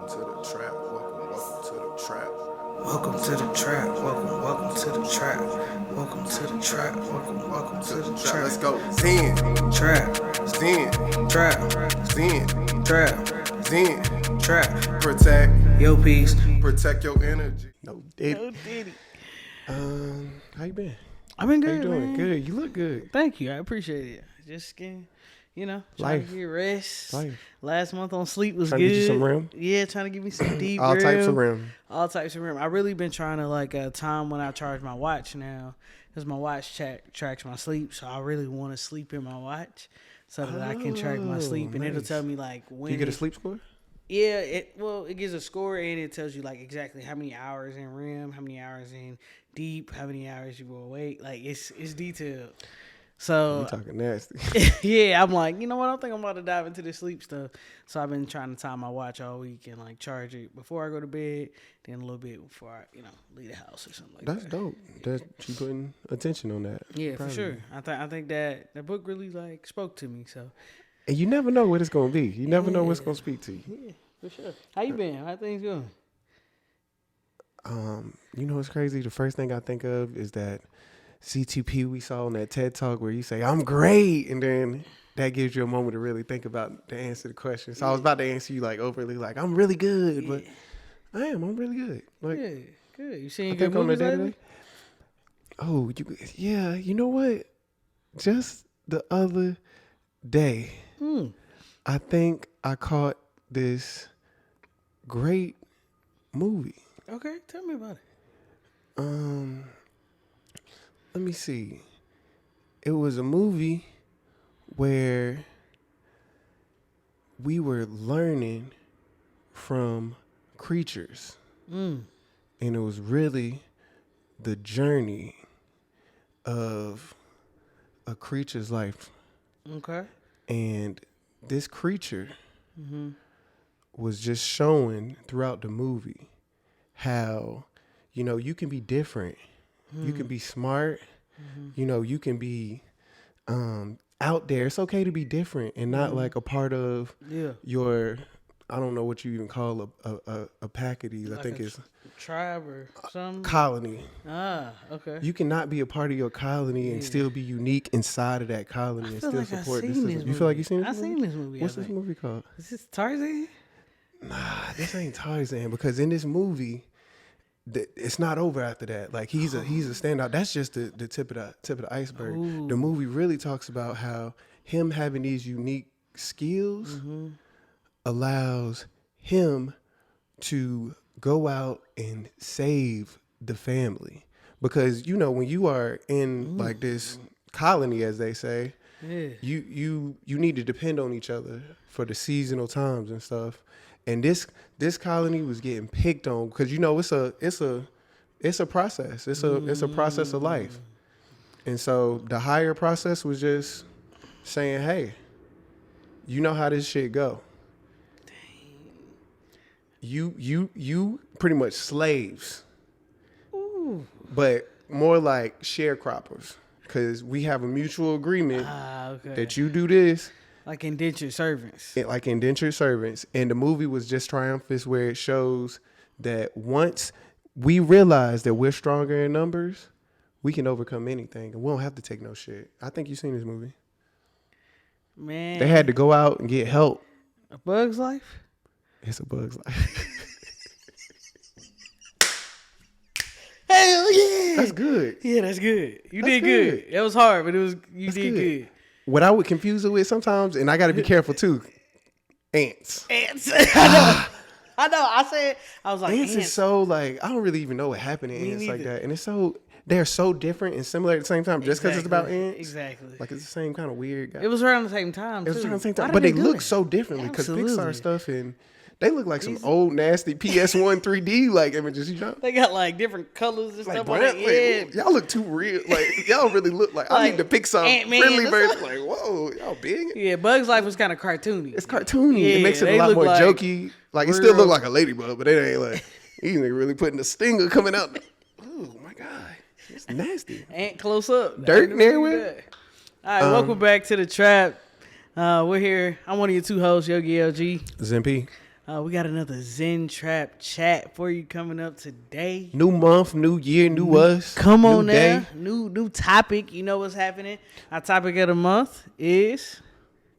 Welcome to the trap. Welcome to the trap. Welcome to the trap. Welcome to the trap. Welcome to the trap. Welcome to the trap. Let's go. Zen. Trap. Zen. Trap. Zen. Trap. Zen. Trap. Protect. Yo, peace. Protect your energy. No diddy. No diddy. How you been? I've been How good, you doing? man. Good. You look good. Thank you. I appreciate it. Just getting, trying Life. to get rest. Life. Last month on sleep was Trying good. to get you some REM? Yeah, trying to give me some deep All REM. types of REM. All types of REM. I really been trying to time when I charge my watch now, because my watch tracks my sleep. So I really want to sleep in my watch so that I can track my sleep, and it'll nice. tell me when. Do you get a sleep score? Yeah, it gives a score, and it tells you exactly how many hours in REM, how many hours in deep, how many hours you were awake. It's detailed. So You talking nasty. yeah, I'm like, you know what? I think I'm about to dive into this sleep stuff. So I've been trying to time my watch all week and charge it before I go to bed, then a little bit before I leave the house or something like That's that. dope. That you putting attention on that. Yeah, Proud for of sure. you. I think that book really spoke to me. So And you never know what it's gonna be. You never know what's gonna speak to you. yeah, for sure. How you been? How things going? You know what's crazy? The first thing I think of is that CTP we saw on that TED Talk where you say, "I'm great," and then that gives you a moment to really think about the answer to the question. So I was about to answer you overly, I'm really good, but I'm really good. Good. You seen I good think on the movies day lately? Oh, yeah. You know what? Just the other day, I think I caught this great movie. Okay, tell me about it. Let me see. It was a movie where we were learning from creatures. And it was really the journey of a creature's life. Okay. And this creature was just showing throughout the movie how, you can be different. You can be smart. You can be out there. It's okay to be different and not a part of your, I don't know what you even call a pack of these. I think it's tribe or something. colony. Okay. You cannot be a part of your colony and still be unique inside of that colony and still support this system. You feel like you've seen this I've movie? seen this movie. What's this movie called? Is this Tarzan? Nah, this ain't Tarzan, because in this movie, it's not over after that. He's a standout. That's just the tip of the iceberg. Ooh. The movie really talks about how him having these unique skills allows him to go out and save the family. Because when you are in this colony, as they say, you need to depend on each other for the seasonal times and stuff. And this colony was getting picked on because it's a process. It's a process of life. And so the higher process was just saying, hey, you know how this shit go. You pretty much slaves. Ooh. But more like sharecroppers, because we have a mutual agreement Okay. that you do this. Like indentured servants. Like indentured servants. And the movie was just triumphant, where it shows that once we realize that we're stronger in numbers, we can overcome anything, and we don't have to take no shit. I think you've seen this movie. Man. They had to go out and get help. A Bug's Life? It's a Bug's Life. Hell yeah. That's good. Yeah, that's good. You That's did good. It was hard, but you That's did good. What I would confuse it with sometimes, and I got to be careful too, ants. Ants. I know. I was like, Ants is so I don't really even know what happened to ants like that. And they're so different and similar at the same time, just because it's about ants. Exactly. It's the same kind of weird guy. It was around the same time, It was too. around the same Why time. did But they do look that? so differently because Absolutely. Pixar stuff, and they look like some old nasty PS1 3D images, They got different colors and stuff on brown, their head. y'all look too real. Y'all really look I need the Pixar Ant-Man friendly or version. something. Whoa, y'all big. Yeah, Bug's Life was kind of cartoony. It's cartoony. Yeah, It makes it they a lot look more like jokey. It still look like a ladybug, but it ain't these niggas really putting a stinger coming out. Oh my God. It's nasty. Ant close up. Dirt and everywhere. All right, welcome back to the trap. We're here. I'm one of your two hosts, Yogi LG. Zen P. We got another Zentrap chat for you coming up today. New month, new year, new us. Come new on day. now. New topic. You know what's happening. Our topic of the month is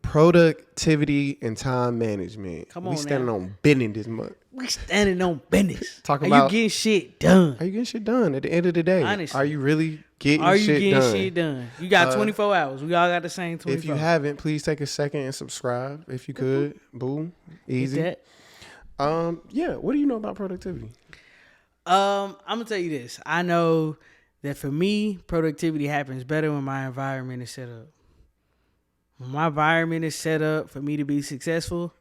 Productivity and time management. Come we on standing now. on business this month. we standing on business. Talking Are about- you getting shit done? Are you getting shit done at the end of the day? Honestly. Are you really getting Are you shit getting done? shit done? You got 24 hours. We all got the same 24. If you haven't, please take a second and subscribe if you could. Boom. Easy. That. Yeah, what do you know about productivity? I'm gonna tell you this. I know that for me, productivity happens better when my environment is set up. When my environment is set up for me to be successful,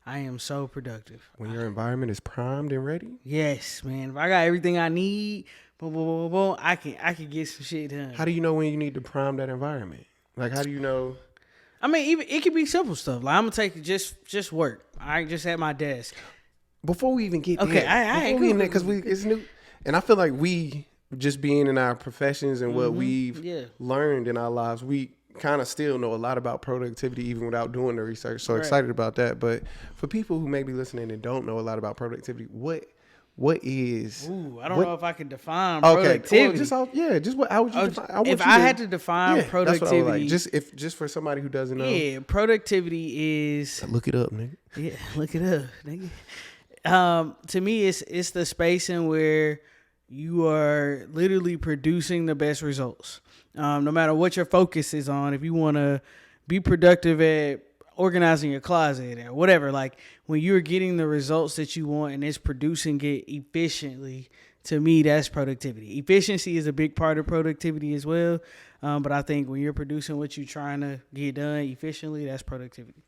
I am so productive. When your environment is primed and ready? Yes, man. If I got everything I need, boom, boom, boom, boom, I can get some shit done. How do you know when you need to prime that environment? Like, how do you know? I mean, even it could be simple stuff. Like I'm gonna take just work. I just at my desk. Before we even get Okay, there, because it's new, and I feel like we just being in our professions and what we've learned in our lives, we kind of still know a lot about productivity even without doing the research. So excited about that. But for people who may be listening and don't know a lot about productivity, what is? Ooh, I don't know if I can define productivity. Well, just what? How would you define? If I had to define productivity, that's what I would like. Just for somebody who doesn't know. Yeah, productivity is. Look it up, nigga. Yeah, look it up, nigga. To me, it's the space in where you are literally producing the best results. No matter what your focus is on, if you want to be productive at organizing your closet or whatever, like when you're getting the results that you want and it's producing it efficiently, to me, that's productivity. Efficiency is a big part of productivity as well. But I think when you're producing what you're trying to get done efficiently, that's productivity.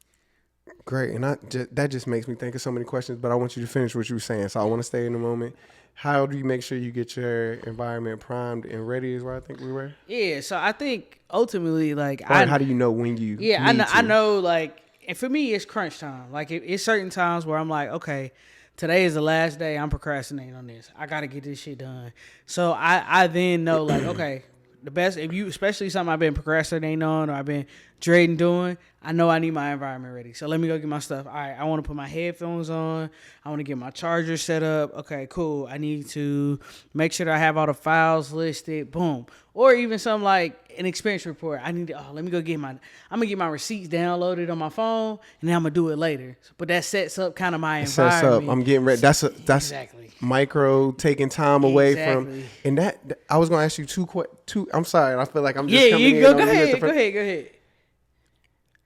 Great, and that just makes me think of so many questions, but I want you to finish what you were saying, so I want to stay in the moment. How do you make sure you get your environment primed and ready is where I think we were? Yeah, so I think ultimately, like... how do you know when you I know, like, and for me, it's crunch time. Like, it's certain times where I'm like, okay, today is the last day, I'm procrastinating on this. I got to get this shit done. So I then know, like, okay, the best, if you, especially something I've been procrastinating on or I've been dreading doing, I know I need my environment ready. So let me go get my stuff. All right, I want to put my headphones on. I want to get my charger set up. Okay, cool. I need to make sure that I have all the files listed. Boom. Or even something like an expense report. I need to, let me go get I'm going to get my receipts downloaded on my phone and then I'm going to do it later. But that sets up kind of my environment. Sets up. I'm getting ready. That's exactly. Micro taking time away from, and that, I was going to ask you two, I'm sorry. I feel like I'm just coming in. Go ahead.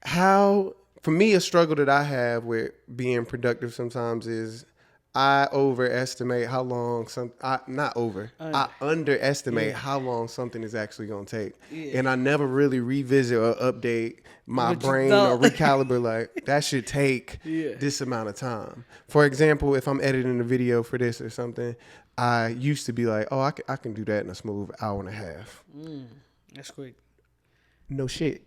How, for me, a struggle that I have with being productive sometimes is I overestimate how long I underestimate how long something is actually going to take. Yeah. And I never really revisit or update my brain or recalibrate like that should take this amount of time. For example, if I'm editing a video for this or something, I used to be like, oh, I can do that in a smooth hour and a half. That's quick. No shit.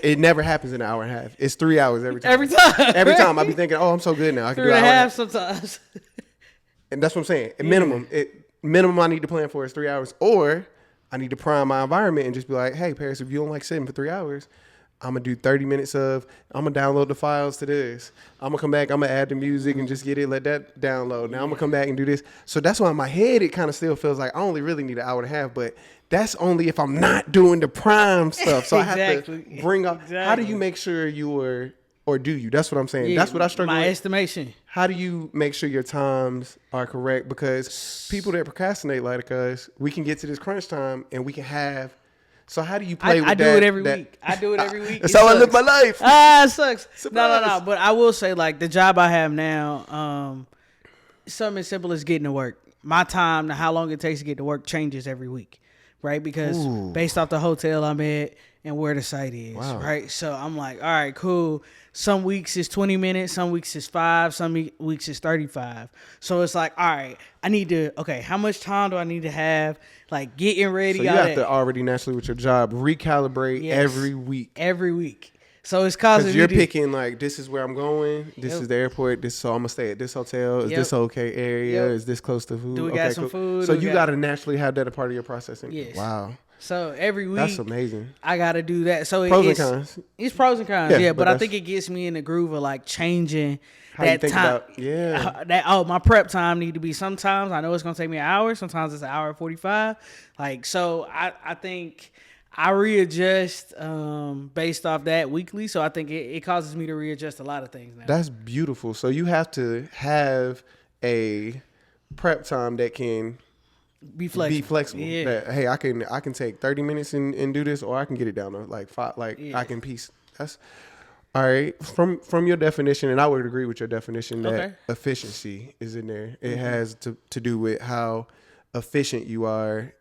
It never happens in an hour and a half. It's 3 hours every time. Every time. I be thinking, oh, I'm so good now. I can 3 do and an a hour half sometimes. And that's what I'm saying. Minimum I need to plan for is 3 hours. Or I need to prime my environment and just be like, hey, Paris, if you don't like sitting for 3 hours, I'm going to do 30 minutes I'm going to download the files to this. I'm going to come back, I'm going to add the music and just let that download. Now I'm going to come back and do this. So that's why in my head, it kind of still feels like I only really need an hour and a half, but that's only if I'm not doing the prime stuff. So I have to bring up, how do you make sure or do you? That's what I'm saying. That's what I struggle with. My estimation. How do you make sure your times are correct? Because people that procrastinate like us, we can get to this crunch time and we can have. So how do you play with that? I do it every week. I do it every week. That's how I live my life. It sucks. Surprise. No. But I will say, like, the job I have now, something as simple as getting to work. My time, how long it takes to get to work changes every week, right? Because based off the hotel I'm at and where the site is, right? So I'm like, all right, cool. Some weeks is 20 minutes, some weeks is 5, some weeks is 35. So it's like, all right, how much time do I need to have? Like getting ready. So you have to already naturally with your job recalibrate every week. Every week. So it's causing you're picking like, this is where I'm going. This is the airport. So I'm gonna stay at this hotel. Is this okay area? Is this close to food? Do we got some food? So you gotta naturally have that a part of your processing. Yes. Wow. So every week, That's amazing. I got to do that. So Pros and it's, cons. It's pros and cons, Yeah, yeah. but But I think it gets me in the groove of like changing How you that think time. about yeah. That my prep time need to be. Sometimes I know it's gonna take me an hour. Sometimes it's an hour and 45. Like so, I think I readjust based off that weekly. So I think it causes me to readjust a lot of things now. That's beautiful. So you have to have a prep time that can Be flexible. be flexible. Yeah. That, hey, I can take 30 minutes and do this, or I can get it down to like 5. Like Yeah. I can piece. That's all right. From your definition, and I would agree with your definition that Okay. efficiency is in there. It has to do with how efficient you are.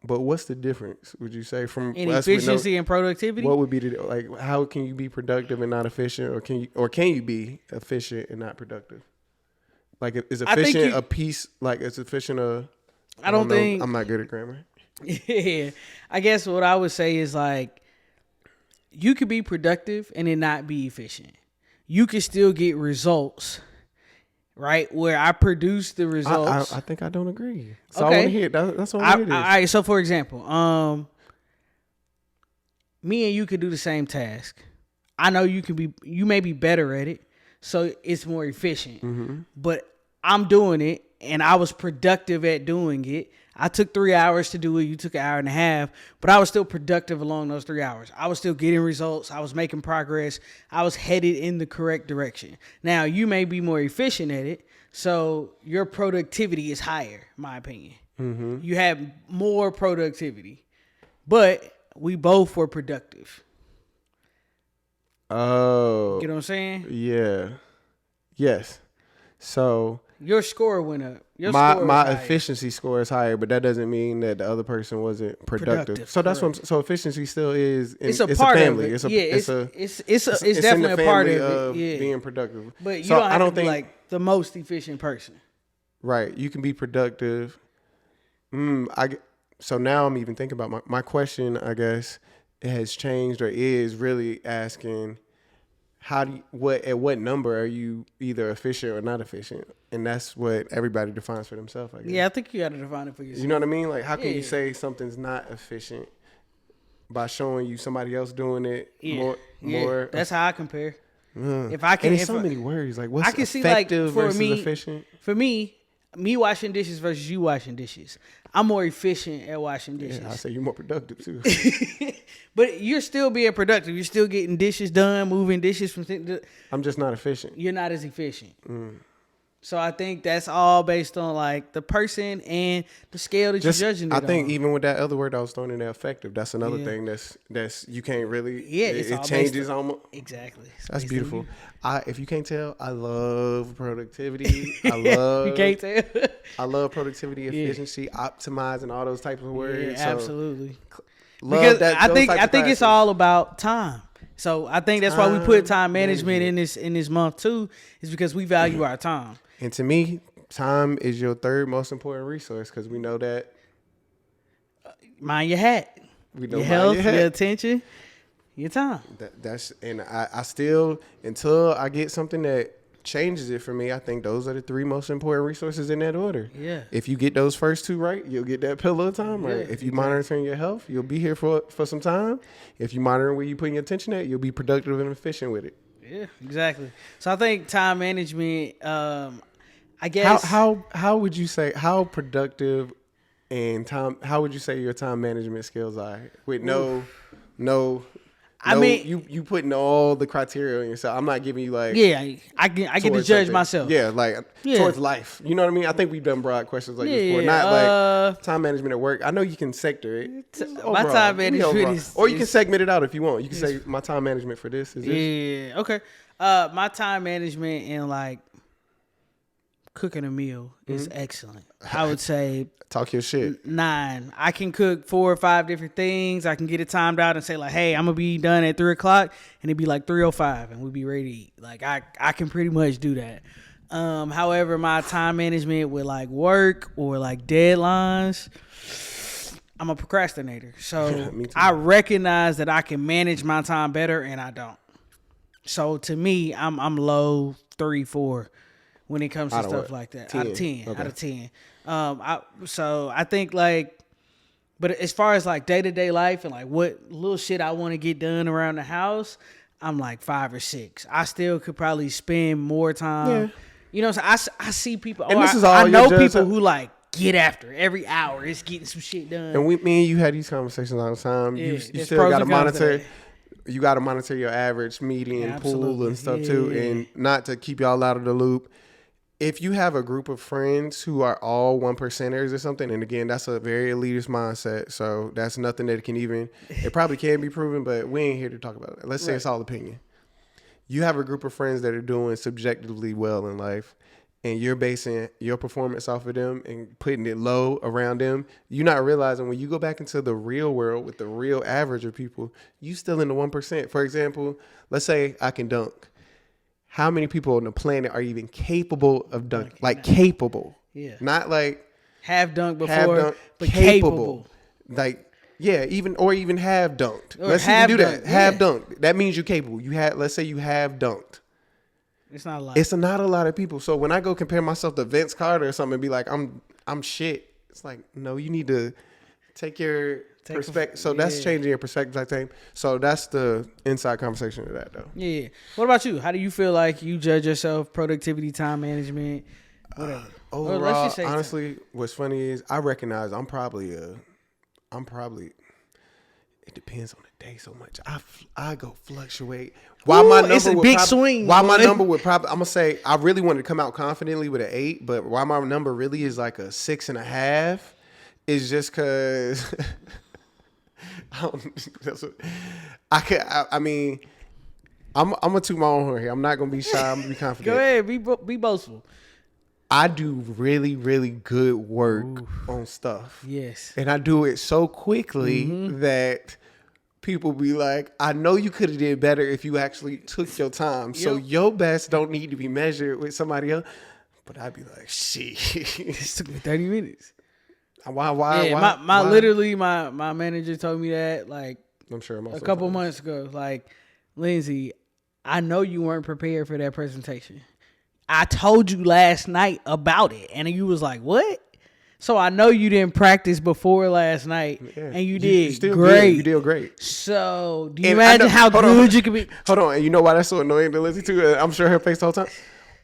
But what's the difference? Would you say from In us with efficiency and productivity. what would be the like? How can you be productive and not efficient, or can you be efficient and not productive? Like is I think efficient you- a piece? Like is efficient a? I don't know. think. I'm not good at grammar. Yeah, I guess what I would say is like you could be productive and it not be efficient. You can still get results, right? Where I produce the results. I think I don't agree. So I Okay. want to hear that's what I All want to hear. right. So for example, me and you could do the same task. I know you may be better at it, so it's more efficient. Mm-hmm. But I'm doing it, and I was productive at doing it. I took 3 hours to do it. You took an hour and a half, but I was still productive along those 3 hours. I was still getting results. I was making progress. I was headed in the correct direction. Now, you may be more efficient at it, so your productivity is higher, in my opinion. Mm-hmm. You have more productivity, but we both were productive. Oh, You know what I'm saying? yeah, yes. So Your score went up. Your my score was my higher. efficiency score is higher, but that doesn't mean that the other person wasn't productive. Productive, So that's what so efficiency still is. It's a part family. of it. It's It's in definitely the a part of family it. Yeah. being productive. But you So don't have I don't to be think like the most efficient person. right. You can be productive. So now I'm even thinking about my question. I guess it has changed or is really asking how do you, at what number are you either efficient or not efficient, and that's what everybody defines for themselves. I guess. Yeah, I think you got to define it for yourself. You know what I mean? Like, how can Yeah. you say something's not efficient by showing you somebody else doing it more? That's how I compare. If I can, and it's if so I- many words. Like, what's I can see like effective for versus me, efficient? for me washing dishes versus you washing dishes. I'm more efficient at washing dishes. Yeah, I say you're more productive too. But you're still being productive. You're still getting dishes done, moving dishes from thing to, I'm just not efficient. you're not as efficient. So I think that's all based on like the person and the scale that Just, you're judging it I think on. even with that other word I was throwing in there, effective. That's another Yeah. thing that's you can't really. Yeah, it, it's all it based changes on- almost. Exactly. It's That's based on beautiful. you. If you can't tell, I love productivity. I love You can't tell. I love productivity, efficiency, optimizing, all those types of words. Yeah, So, absolutely. love Because that. I those think types I of think it's classes. all about time. So I think that's why we put Time time management in this month too, is because we value our time. And to me, time is your third most important resource because we know that Mind your hat, we know your mind health, your head. your attention, your time. That's and I still until I get something that changes it for me. I think those are the three most important resources in that order. Yeah. If you get those first two right, you'll get that pillar of time right. Yeah, If you monitoring your health, you'll be here for some time. If you monitoring where you putting your attention at, you'll be productive and efficient with it. Yeah, exactly. So I think time management. I guess How would you say how productive and time? How would you say your time management skills are with no? I mean- you putting all the criteria on yourself. I'm not giving you like Yeah, I get to towards judge something. myself. Yeah, like Yeah. towards life. You know what I mean? I think we've done broad questions like this Yeah, before. yeah. Not like time management at work. I know you can sector it. Just my overall. time Give me management overall. is- or you can is- segment it out if you want. You can say my time management for this is this. Yeah. Okay. My time management and like cooking a meal is excellent. I would say Talk your shit. 9. I can cook 4 or 5 different things. I can get it timed out and say like, hey, I'm gonna be done at 3:00, and it'd be like 3:05, and we'd be ready to eat. Like I can pretty much do that. However, my time management with like work or like deadlines, I'm a procrastinator. So Me too. I recognize that I can manage my time better, and I don't. So to me, I'm low 3, 4 when it comes to Out of stuff what? like that. 10. Out of 10. Okay. Out of 10. So I think like But as far as like day-to-day life and like what little shit I want to get done around the house, I'm like 5 or 6. I still could probably spend more time. Yeah. You know what I'm saying? I see people. And this is I all know your people judge- who like get after it. Every hour. It's getting some shit done. And me and you had these conversations all the time. Yeah, you there's still pros got to and cons to monitor. that. You got to monitor your average median Yeah, pool absolutely. and stuff too, Yeah. and not to keep y'all out of the loop. If you have a group of friends who are all 1%ers or something, and again, that's a very elitist mindset, so that's nothing that can even, it probably can be proven, but we ain't here to talk about it. Let's say it's all opinion. You have a group of friends that are doing subjectively well in life, and you're basing your performance off of them and putting it low around them. You're not realizing when you go back into the real world with the real average of people, you still in the 1%. For example, let's say I can dunk. How many people on the planet are even capable of dunking? Like capable. Yeah. Not like have dunked before, have dunked, but capable. Like, yeah, even have dunked. Or Let's see if you do that. dunked, Have yeah. dunked. That means you're capable. Let's say you have dunked. It's not a lot. It's not a lot of people. So when I go compare myself to Vince Carter or something and be like, I'm shit. It's like, no, you need to take your perspective. So that's changing your perspective, I think. So that's the inside conversation of that, though. Yeah. What about you? How do you feel like you judge yourself? Productivity, time management, whatever. Or let's Overall, just say honestly, what's funny is I recognize I'm probably it depends on the day so much. I go fluctuate. Why Ooh, my number it's a would big prob- swing, Why my boy. number would probably, I'm gonna say I really wanted to come out confidently with an 8, but why my number really is like a 6.5 is just cause I mean I'm gonna toot my own horn here. I'm not gonna be shy. I'm gonna be confident. Go ahead, be boastful. I do really, really good work on stuff. Yes. And I do it so quickly that people be like, I know you could have did better if you actually took your time. So your best don't need to be measured with somebody else. But I'd be like, shit. This took me 30 minutes. Why? Yeah, why? literally my manager told me that like I'm sure I'm also a couple fine. months ago. Like, Lindsay, I know you weren't prepared for that presentation. I told you last night about it, and you was like, "What?" So I know you didn't practice before last night, and you did still great. Good. You did great. So do you And I imagine know- how hold good on. you could be? Hold on, and you know why that's so annoying to Lizzie too? I'm sure her face the whole time.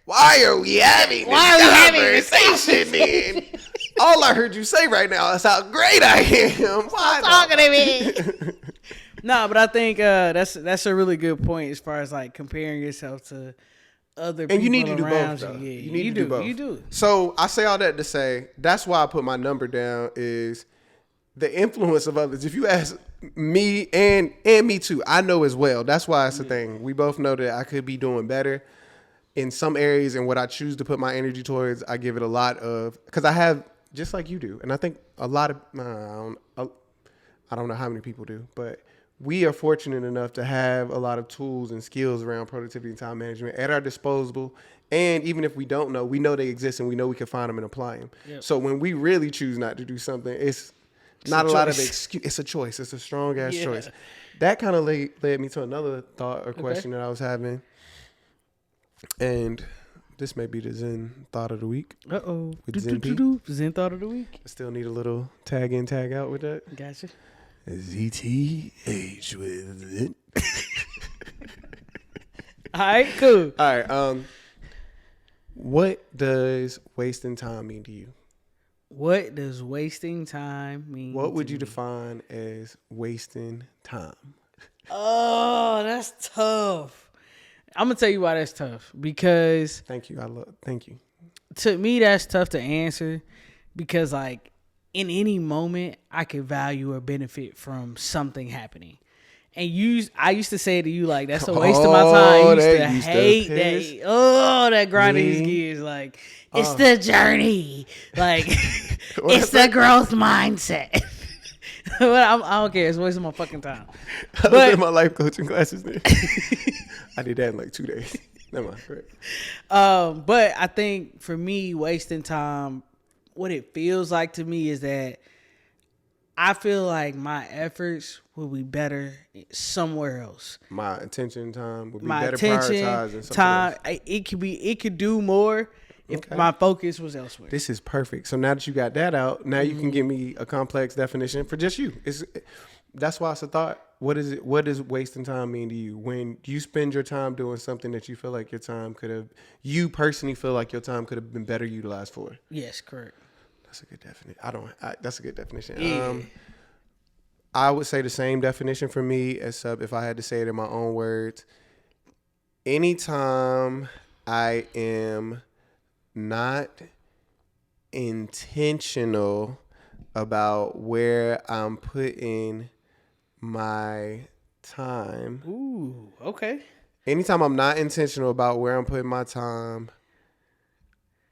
Why are we having this conversation then? All I heard you say right now is how great I am. Why Talking to me. No, but I think that's a really good point as far as like comparing yourself to other people And you need to do around both, though. you. Yeah, You need to do both. You do. So I say all that to say that's why I put my number down is the influence of others. If you ask me and me too, I know as well. That's why it's a thing. We both know that I could be doing better in some areas, and what I choose to put my energy towards, I give it a lot of, because I have, just like you do, and I think a lot of, I don't know how many people do, but we are fortunate enough to have a lot of tools and skills around productivity and time management at our disposal. And even if we don't know, we know they exist and we know we can find them and apply them. Yep. So when we really choose not to do something, it's not a lot of excuse. It's a choice. It's a strong ass choice. That kind of led me to another thought or question that I was having. And this may be the Zen thought of the week. Uh-oh. With Zen P. Zen thought of the week. I still need a little tag in, tag out with that. Gotcha. ZTH with it. All right, cool. All right. What does wasting time mean to you? What does wasting time mean? What would to you me? define as wasting time? Oh, that's tough. I'm gonna tell you why that's tough. Because Thank you. Thank you. to me, that's tough to answer. Because like in any moment, I could value or benefit from something happening. And I used to say to you, like, that's a waste of my time. You that used used to to hate piss that. Oh, that grinding his me gears. Like, it's the journey. Like, What it's the growth mindset. But I don't care. It's a waste of my fucking time. I was But in my life coaching classes then. I did that in like 2 days. Never mind. Correct. but I think for me, wasting time, what it feels like to me is that I feel like my efforts will be better somewhere else. My attention time would be My better attention, prioritized than something time, else. it could do more if Okay. my focus was elsewhere. This is perfect. So now that you got that out, now you can give me a complex definition for just you. That's why it's a thought. What is it? What does wasting time mean to you? When you spend your time doing something that you feel like your time could have, you personally feel like your time could have been better utilized for. Yes, correct. That's a good definition. That's a good definition. Yeah. I would say the same definition for me, except if I had to say it in my own words. Anytime I am not intentional about where I'm putting my time. Ooh, okay. Anytime I'm not intentional about where I'm putting my time,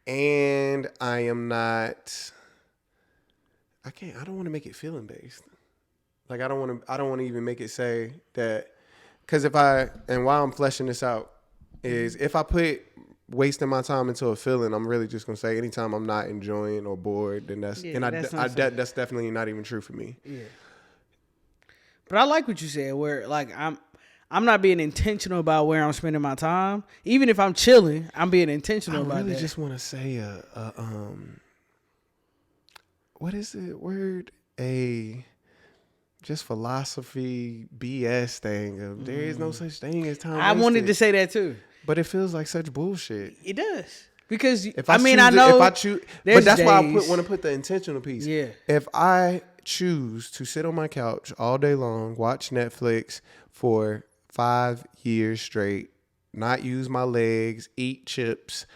and I am not, I don't want to make it feeling based. Like I don't want to even make it say that, because while I'm fleshing this out, is if I put wasting my time into a feeling, I'm really just gonna say anytime I'm not enjoying or bored, then that's definitely not even true for me. Yeah. But I like what you said, where like I'm not being intentional about where I'm spending my time. Even if I'm chilling, I'm being intentional about that. I really just want to say what is the word? Just philosophy BS thing of there is no such thing as time. I wanted to say that too. But it feels like such bullshit. It does. Because but that's why I want to put the intentional piece. Yeah. If I choose to sit on my couch all day long, watch Netflix for 5 years straight, not use my legs, eat chips,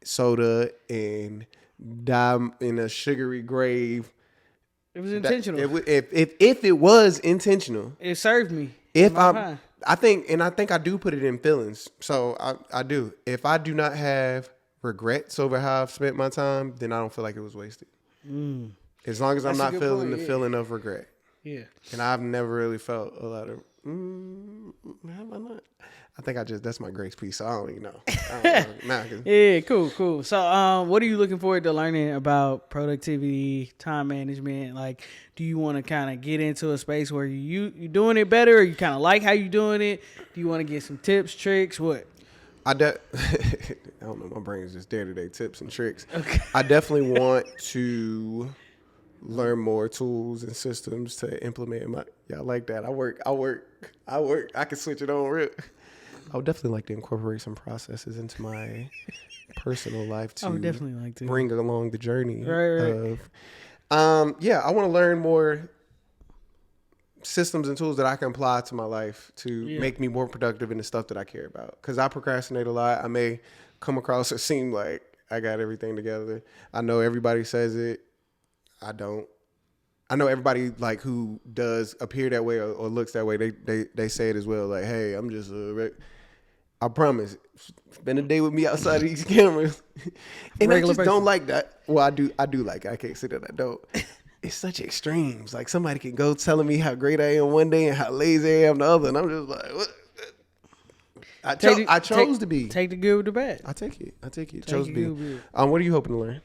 soda, and die in a sugary grave. It was intentional. If it was intentional, it served me. I think I do put it in feelings. So I do. If I do not have regrets over how I've spent my time, then I don't feel like it was wasted. As long as I'm not feeling the feeling of regret. Yeah. And I've never really felt a lot of, have I not? I think that's my grace piece. So I don't even know. Yeah, cool. So, what are you looking forward to learning about productivity, time management? Like, do you want to kind of get into a space where you doing it better, or you kind of like how you doing it? Do you want to get some tips, tricks? What? I don't know. My brain is just day-to-day tips and tricks. Okay. I definitely want to learn more tools and systems to implement I like that. I work. I can switch it on real. I would definitely like to incorporate some processes into my personal life to definitely like to bring along the journey right. of. I want to learn more systems and tools that I can apply to my life to make me more productive in the stuff that I care about. Because I procrastinate a lot. I may come across or seem like I got everything together. I know everybody says it. I don't. I know everybody like who does appear that way or looks that way. They say it as well. Like, hey, I'm just I promise. Spend a day with me outside of these cameras. And I just don't like that. Well, I do like it. I can't say that I don't. It's such extremes. Like somebody can go telling me how great I am one day and how lazy I am the other. And I'm just like, what? I chose to be. Take the good with the bad. I take it. Chose to be. What are you hoping to learn?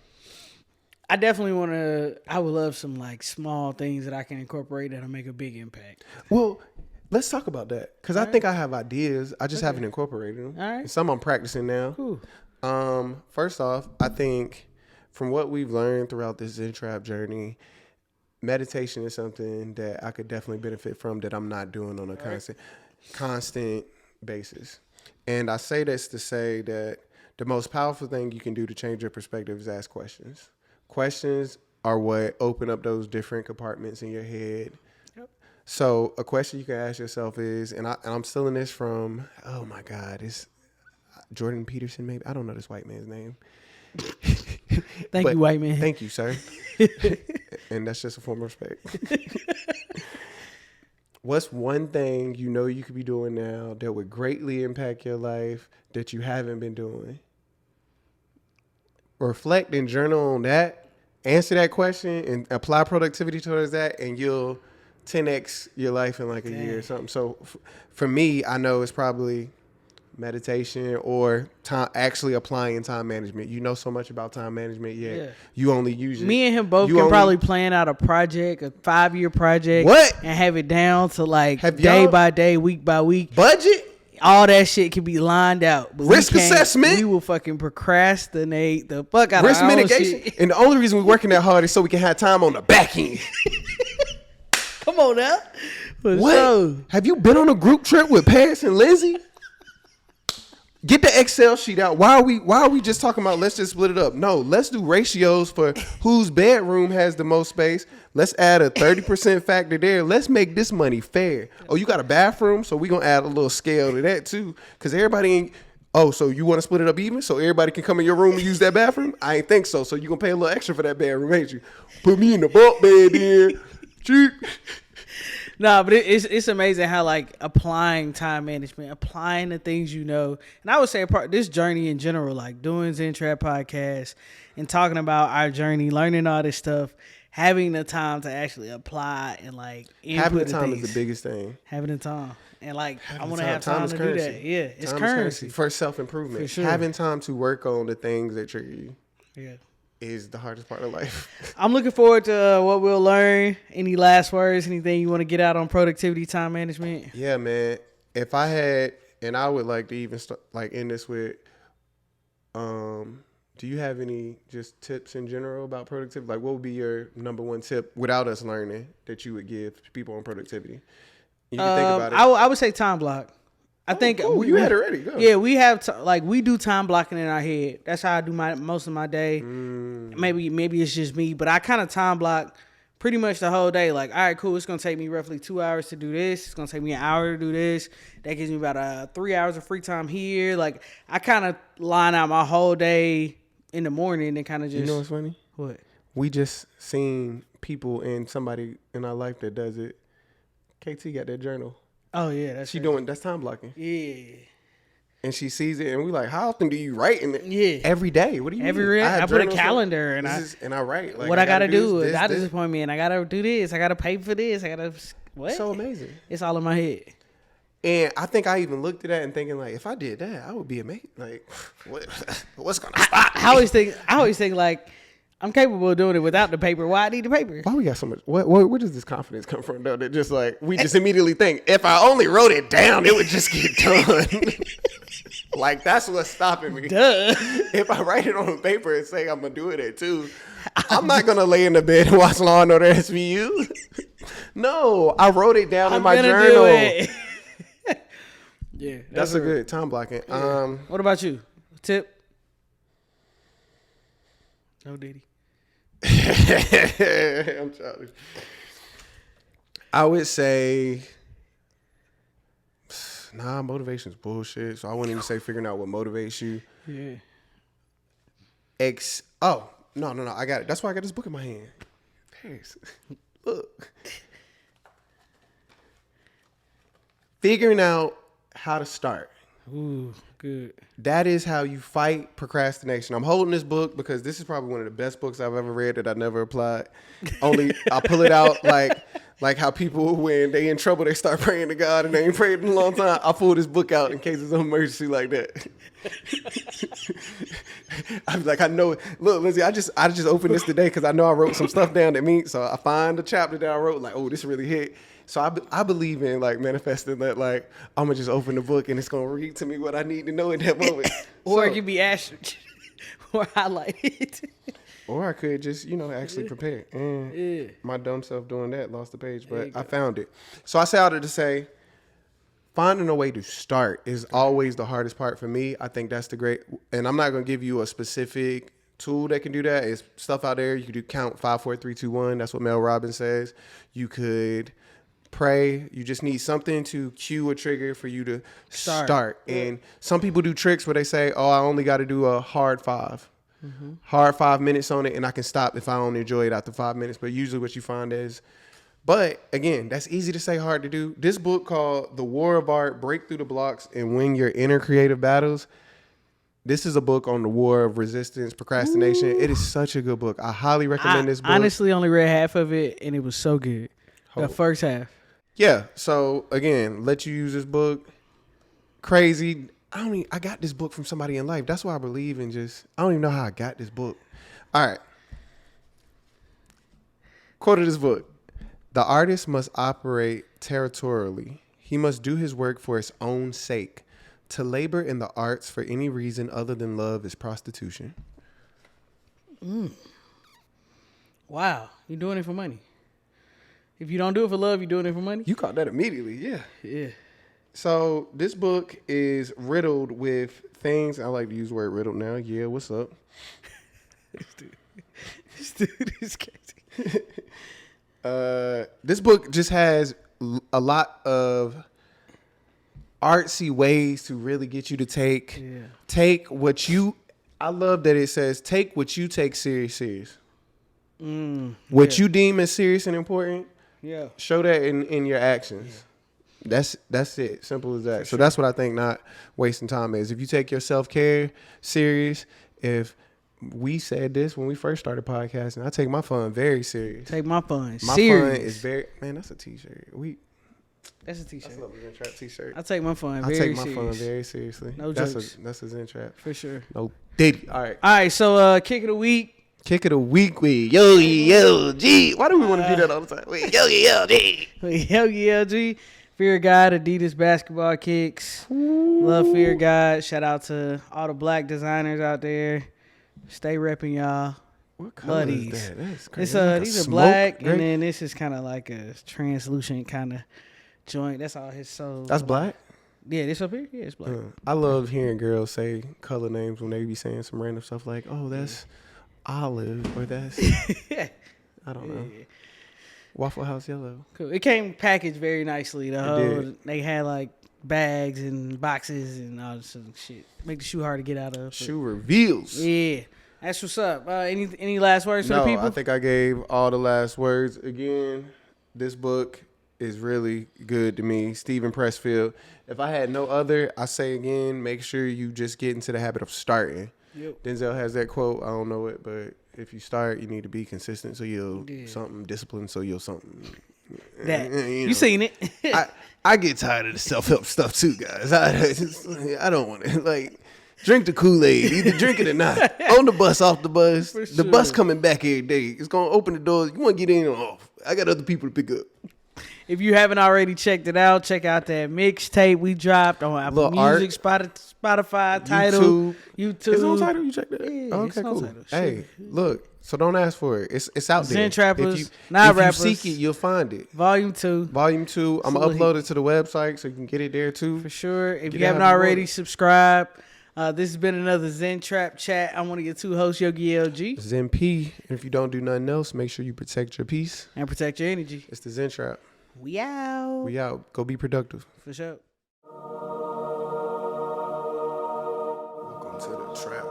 I definitely want to. I would love some like small things that I can incorporate that'll make a big impact. Well, let's talk about that because I think I have ideas. I just haven't incorporated them. All right. Some I'm practicing now. Cool. First off, I think from what we've learned throughout this Zentrap journey, meditation is something that I could definitely benefit from that I'm not doing on a constant basis. And I say this to say that the most powerful thing you can do to change your perspective is ask questions. Questions are what open up those different compartments in your head. Yep. So a question you can ask yourself is, and I'm stealing this from, oh my God, it's Jordan Peterson maybe? I don't know this white man's name. Thank you, white man. Thank you, sir. And that's just a form of respect. What's one thing you know you could be doing now that would greatly impact your life that you haven't been doing? Reflect and journal on that. Answer that question and apply productivity towards that, and you'll 10x your life in like a year or something. So for me, I know it's probably meditation or actually applying time management. You know so much about time management, yet you only use it. Me and him both can probably plan out a project, a 5-year project. What? And have it down to like day by day, week by week. Budget? All that shit can be lined out. But Risk we can't. assessment. We will fucking procrastinate the fuck out Risk of our own mitigation. shit. And the only reason we're working that hard is so we can have time on the back end. Come on now. For What? sure. Have you been on a group trip with Paris and Lindsay? Get the Excel sheet out. Why are we just talking about let's just split it up? No, let's do ratios for whose bedroom has the most space. Let's add a 30% factor there. Let's make this money fair. Oh, you got a bathroom? So we're going to add a little scale to that too. Because everybody ain't, oh, so you want to split it up even? So everybody can come in your room and use that bathroom? I ain't think so. So you going to pay a little extra for that bedroom, ain't you? Put me in the bunk bed then. Cheap. Nah, but it's amazing how like applying time management, applying the things you know, and I would say this journey in general, like doing Zentrap podcast and talking about our journey, learning all this stuff, having the time to actually apply and like Having the input time things. is the biggest thing. Having the time and like I Having want to time. have Time time is to currency. do that. Yeah, it's Time is currency. for self-improvement. For sure. Having time to work on the things that trigger you Yeah. is the hardest part of life. I'm looking forward to what we'll learn. Any last words? Anything you want to get out on productivity, time management? Yeah, man. If I had, and I would like to even start, like end this with, do you have any just tips in general about productivity? Like, what would be your number one tip without us learning that you would give to people on productivity? You can think about it. I would say time block. I think cool. You had it ready. Go. Yeah, we have like we do time blocking in our head. That's how I do most of my day. Maybe it's just me, but I kind of time block pretty much the whole day. Like, all right, cool. It's gonna take me roughly 2 hours to do this. It's gonna take me an hour to do this. That gives me about 3 hours of free time here. Like, I kind of line out my whole day in the morning and kind of just. You know what's funny? What? We just seen people and somebody in our life that does it. KT got that journal. Oh yeah, That's time blocking. Yeah. And she sees it, and we like, how often do you write in it? Yeah. Every day. What do you mean? I put a calendar and I write. Like, what I gotta do. this, That this. disappointment. I gotta do this. I gotta pay for this. I gotta what? So amazing. It's all in my head. And I think I even looked at that and thinking like, if I did that, I would be amazing. Like, what's gonna stop me? I always think like I'm capable of doing it without the paper. Why I need the paper? Why we got so much? Where does this confidence come from, though? That just like we just immediately think, if I only wrote it down, it would just get done. Like, that's what's stopping me. Duh. If I write it on paper and say I'm gonna do it at 2, I'm not gonna lay in the bed and watch Law and Order SVU. No, I wrote it down in my journal. Yeah, That's a good time blocking. Yeah. What about you? Tip? No Diddy. I'm childish. I would say, motivation's bullshit. So I wouldn't even say figuring out what motivates you. Yeah. No. I got it. That's why I got this book in my hand. Thanks. Look. Figuring out how to start. Ooh, good. That is how you fight procrastination. I'm holding this book because this is probably one of the best books I've ever read that I never applied. Only I pull it out like how people, when they in trouble, they start praying to God and they ain't prayed in a long time. I pull this book out in case it's an emergency like that. I'm like, I know. Look, Lindsay, I just opened this today because I know I wrote some stuff down that means. So I find the chapter that I wrote, like, oh, this really hit. So I believe in like manifesting that, like, I'm gonna just open the book and it's gonna read to me what I need to know in that moment. Or it could be asterisk or highlighted. Or I could just, actually prepare. And my dumb self doing that lost the page, but I found it. So I say all that to say, finding a way to start is always the hardest part for me. I think that's the great, and I'm not gonna give you a specific tool that can do that. It's stuff out there. You could do count 5, 4, 3, 2, 1. That's what Mel Robbins says. You could pray. You just need something to cue a trigger for you to start. Yeah. And some people do tricks where they say, oh, I only got to do a hard 5. Mm-hmm. Hard 5 minutes on it, and I can stop if I don't enjoy it after 5 minutes. But usually what you find is, but again, that's easy to say, hard to do. This book called The War of Art, Break Through the Blocks and Win Your Inner Creative Battles. This is a book on the war of resistance, procrastination. Ooh. It is such a good book. I highly recommend this book. I honestly only read half of it, and it was so good. The first half. Yeah. So again, let you use this book. Crazy. I got this book from somebody in life. That's why I believe in I don't even know how I got this book. All right. Quote of this book. The artist must operate territorially. He must do his work for its own sake. To labor in the arts for any reason other than love is prostitution. Wow, you're doing it for money. If you don't do it for love, you're doing it for money. You caught that immediately, yeah. Yeah. So this book is riddled with things. I like to use the word riddled now. Yeah, what's up? This dude is crazy. This book just has a lot of artsy ways to really get you to take what you. I love that it says take what you take serious. What you deem as serious and important. Yeah. Show that in your actions. Yeah. That's it. Simple as that. So that's what I think not wasting time is. If you take your self-care serious, if we said this when we first started podcasting, I take my fun very serious. Take my fun My serious. fun is very, man, that's a t-shirt. That's a t-shirt. That's a Zen-Trap t-shirt. I take my fun I very take my serious. fun very seriously. No that's jokes. That's a Zen-Trap. For sure. No diddy. All right. All right, so kick of the week. Kick of the week with Yogi LG. Why do we want to do that all the time? Wait, Yogi LG. Yogi LG. Fear God, Adidas basketball kicks. Love Fear God. Shout out to all the black designers out there. Stay repping y'all. What color Love is that? That's It's crazy. Like a these are smoke black, grape? and then this is kind of like a translucent kind of joint. That's all his soul. That's black? Yeah, this up here. Yeah, it's black. I love hearing girls say color names when they be saying some random stuff like, oh, that's olive, or that's, I don't know. Yeah. Waffle House yellow. Cool. It came packaged very nicely. did. They had like bags and boxes and all this other shit. Make the shoe hard to get out of. Shoe reveals. Yeah, that's what's up. Any last words for No, the people? I think I gave all the last words. Again, this book is really good to me. Stephen Pressfield. If I had no other, I say again, make sure you just get into the habit of starting. Yep. Denzel has that quote. I don't know it, but if you start, you need to be consistent so you'll Yeah. something, disciplined so you'll something. That You you know. seen it? I get tired of the self-help stuff too, guys. I don't want to, like, drink the Kool-Aid. Either drink it or not. On the bus, off the bus. For The bus sure. coming back every day. It's going to open the doors. You want to get in or off. I got other people to pick up. If you haven't already checked it out, check out that mixtape we dropped on Apple Little art. Music, Spotify, Tidal, YouTube. It's on title. You check that? Yeah, Oh, it's okay, on cool. Tidal. Hey, Shit. look. So don't ask for it. It's out there. Zen-trappers, If not you rappers. seek it, you'll find it. Volume 2. Volume 2. I'm going to Salute. upload it to the website so you can get it there too. For sure. If Get you it haven't how you want already, it. subscribe. This has been another Zen Trap Chat. I'm one of your two hosts, Yogi LG. Zen P. And if you don't do nothing else, make sure you protect your peace. And protect your energy. It's the Zen Trap. We out. We out. Go be productive. For sure. Welcome to the trap.